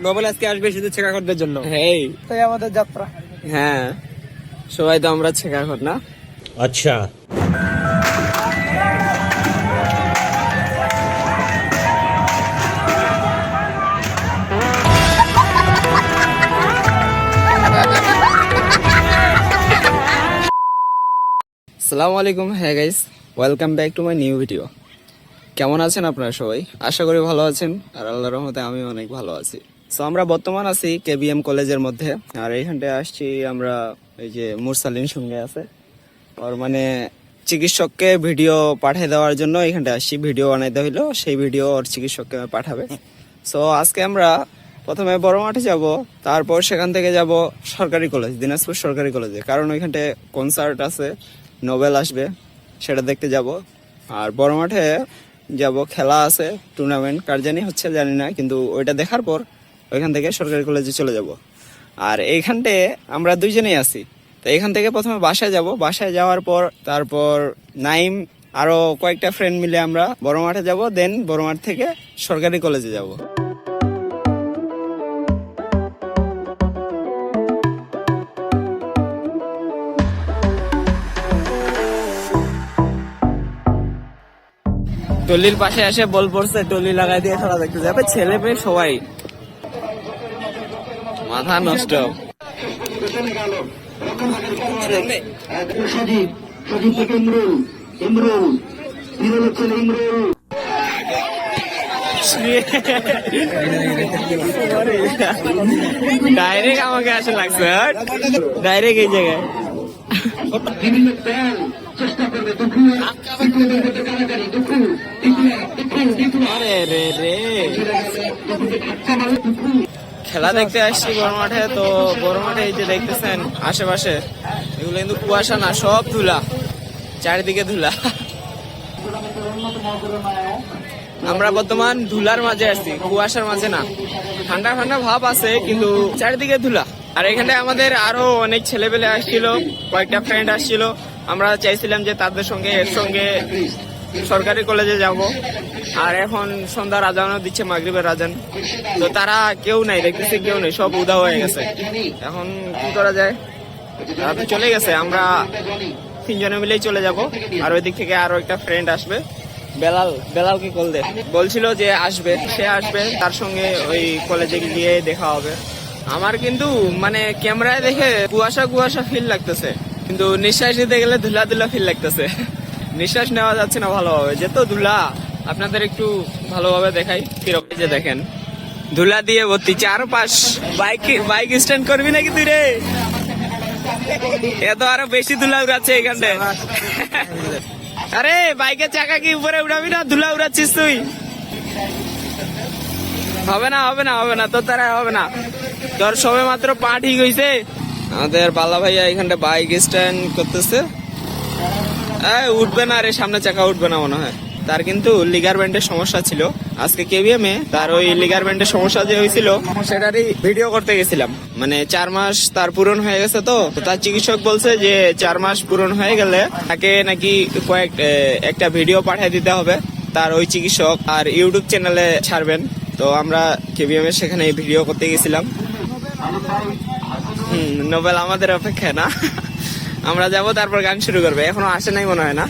Nobel আজকে আসবে শুধু ছেঁকাখরদের জন্য। হেই, তাই আমাদের যাত্রা। হ্যাঁ, সবাই তো আমরা ছেঁকাখর না। আচ্ছা, আসসালামু আলাইকুম। হ্যাঁ guys, welcome back to my new video. কেমন আছেন আপনারা সবাই? আশা করি ভালো আছেন, আর আল্লাহর রহমতে আমি অনেক ভালো আছি। সো আমরা বর্তমান আছি কেবিএম কলেজের মধ্যে, আর এইখানটায় আসছি আমরা এই যে মুরসালিন সঙ্গে আছে ওর মানে চিকিৎসককে ভিডিও পাঠিয়ে দেওয়ার জন্য এইখানটায় আসছি। ভিডিও বানাইতে হইলো, সেই ভিডিও ওর চিকিৎসককে পাঠাবে। সো আজকে আমরা প্রথমে বড় মাঠে যাব, তারপর সেখান থেকে যাব সরকারি কলেজ, দিনাজপুর সরকারি কলেজে, কারণ ওইখানটায় কনসার্ট আছে, নোবেল আসবে, সেটা দেখতে যাব। আর বড় মাঠে যাব, খেলা আছে, টুর্নামেন্ট কার জানি হচ্ছে জানি না, কিন্তু ওইটা দেখার পর ওইখান থেকে সরকারি কলেজে চলে যাব। আর এইখানটায় আমরা দুইজনেই আছি, তো এখান থেকে প্রথমে বাসায় যাব, বাসায় যাওয়ার পর তারপর নাইম আরো কয়েকটা ফ্রেন্ড মিলে আমরা বড় মাঠে যাব, দেন বড় মাঠ থেকে সরকারি কলেজে যাব। টলির পাশে এসে বল পড়ছে, টলি লাগাই দিয়ে খেলা দেখতে যাবে। ছেলে মেয়ে সবাই মাথা নষ্ট। ডাইরেক্ট আমাকে আসে লাগছে, ডাইরেক্ট এই জায়গায়। খেলা দেখতে আসছি বড় মাঠে। তো বড় মাঠে এই যে দেখতেছেন আশেপাশে, এগুলো কিন্তু কুয়াশা না, সব ধুলা, চারিদিকে ধুলা। আমরা বর্তমান ধুলার মাঝে আসছি, কুয়াশার মাঝে না। ঠান্ডা ঠান্ডা ভাব আছে, কিন্তু চারিদিকে ধুলা। আর এখানে আমাদের আরো অনেক ছেলেপেলে আসছিল, কয়েকটা ফ্রেন্ড আসছিল। আমরা চাইছিলাম যে তাদের সঙ্গে এর সঙ্গে সরকারি কলেজে যাব। আর এখন সন্ধ্যার আজানও দিচ্ছে, মাগরিবের আজান, তো তারা কেউ নাই, দেখতেছি কেউ নেই, সব উদা হয়ে গেছে। এখন কি করা যায়, তারা তো চলে গেছে, আমরা তিনজনে মিলেই চলে যাব। আর ওই দিক থেকে আরো একটা ফ্রেন্ড আসবে, বেলালকে কল দে, বলছিল যে আসবে, সে আসবে, তার সঙ্গে ওই কলেজে গিয়ে দেখা হবে। আমার কিন্তু মানে ক্যামেরায় দেখে কুয়াশা কুয়াশা ফিল লাগতেছে, কিন্তু নিঃশ্বাস নিতে গেলে ধুলা ধুলা ফিল লাগতেছে। নিঃশ্বাস নেওয়া যাচ্ছে না ভালোভাবে, যেত ধুলা। আপনাদের একটু ভালোভাবে দেখাই, কিরকম যে দেখেন ধুলা দিয়ে ভর্তি চারপাশ। বাইক স্ট্যান্ড করবি নাকি তুই রে? এত আরো বেশি ধুলা উড়াচ্ছে এখানে। আরে বাইকের চাকা কি উপরে উড়াবি না, ধুলা উড়াচ্ছিস তুই? হবে না হবে না হবে না, তোর তারা হবে না। তোর সবে মাত্র পা ঠিক হয়েছে। আমাদের বালা ভাইয়া এখানটা বাইক স্ট্যান্ড করতেছে। উঠবে না রে, সামনে চাকা উঠবে না মনে হয়। তার কিন্তু লিগারমেন্টের সমস্যা ছিল। আজকে কেবিএম এ তার ওই লিগারমেন্টের সমস্যা যে হয়েছিল, সেটারই ভিডিও করতে গেছিলাম। মানে 4 মাস তার পূরণ হয়ে গেছে, তো তার চিকিৎসক বলছে যে 4 মাস পূরণ হয়ে গেলে তাকে নাকি একটা ভিডিও পাঠিয়ে দিতে হবে তার ওই চিকিৎসক, আর ইউটিউব চ্যানেলে ছাড়বেন। তো আমরা কেবিএম এর সেখানে ভিডিও করতে গেছিলাম। নোবেল আমাদের অপেক্ষায় না, আমরা যাব, তারপর গান শুরু করবে। এখনো আসে নাই মনে হয়, না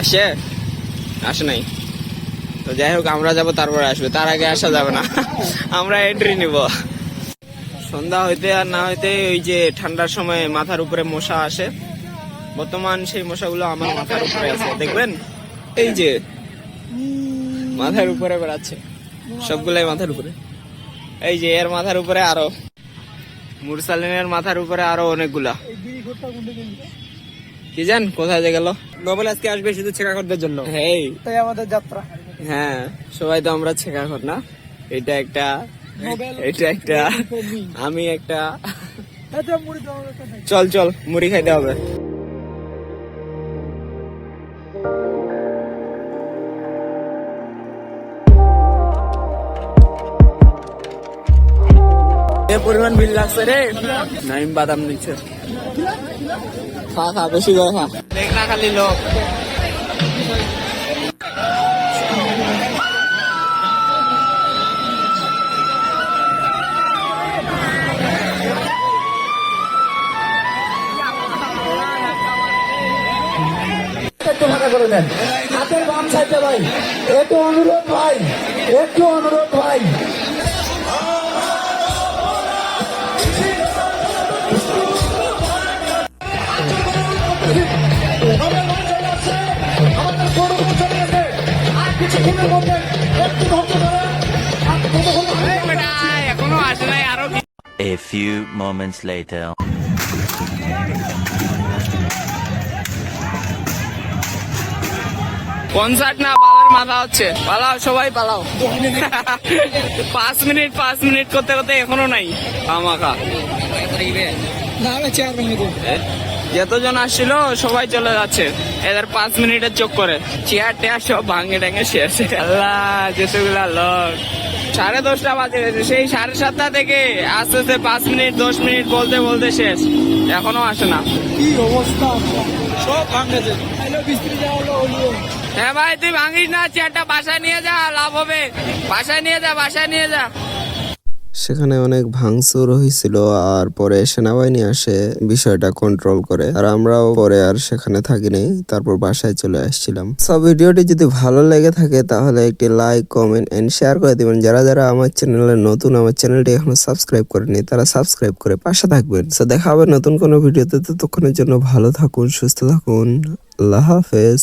আসে নাই। তো যাই হোক, আমরা যাব, তারপরে আসবে, তার আগে আসা যাবে না। আমরা এন্ট্রি নিব। সন্ধ্যা হইতে আর না হইতে ওই যে ঠান্ডার সময় মাথার উপরে মশা আসে, বর্তমান সেই মশাগুলো আমার মাথার উপরে আছে, দেখবেন এই যে মাথার উপরে বেড়াচ্ছে, সবগুলাই মাথার উপরে। এই যে এর মাথার উপরে আরো, মুরসালিনের মাথার উপরে আরো অনেকগুলা। কি জান কোথায় যে গেল? নোবেল আজকে আসবে শুধু ছেঁকাখরদের জন্য। হেই, তাই আমাদের যাত্রা। হ্যাঁ, সবাই তো আমরা ছেঁকাখর না। এটা একটা, এটা একটা, আমি একটা। চল চল, মুড়ি খাইতে হবে। পরিমাণ বিল লাগছে রে। নাইম বাদাম নিচ্ছে, খা খা, বেশি করে খা। দেখ না খালি লোক একটু ফাঁকা করে দেন, হাতের বাম সাইডে ভাই, একটু অনুরোধ ভাই, একটু অনুরোধ ভাই। এখনো আসে নাই, আরো A few moments later. Concert না, পালার মাথা হচ্ছে। পালাও সবাই পালাও। 5 মিনিট করতে করতে এখনো নাই আমাকা। যতজন আসছিল সবাই চলে যাচ্ছে, এদের 5 মিনিটের চোখ করে চেয়ার টেয়ার সব ভাঙে টাঙে শেষ। আল্লাহ, যেতগুলা লোক। 10:30 বাজে গেছে, সেই 7:30 থেকে আস্তে আস্তে 5 মিনিট 10 মিনিট বলতে বলতে শেষ, এখনো আসে না। কি অবস্থা, সব ভাঙেছে। হ্যাঁ ভাই, তুই ভাঙিস না, চেয়ারটা বাসায় নিয়ে যা, লাভ হবে। বাসায় নিয়ে যা। সেখানে অনেক ভাঙচুর হয়েছিল, আর পরে সেনাবাহিনী আসে বিষয়টা কন্ট্রোল করে, আর আমরাও পরে আর সেখানে থাকিনি, তারপর বাসায় চলে আসছিলাম। সব ভিডিওটি যদি ভালো লেগে থাকে তাহলে একটি লাইক, কমেন্ট এন্ড শেয়ার করে দিবেন। যারা যারা আমার চ্যানেলে নতুন, আমার চ্যানেলটি এখনো সাবস্ক্রাইব করেনি, তারা সাবস্ক্রাইব করে পাশে থাকবেন। তো দেখা হবে নতুন কোনো ভিডিওতে, ততক্ষণের জন্য ভালো থাকুন, সুস্থ থাকুন, আল্লাহ হাফেজ।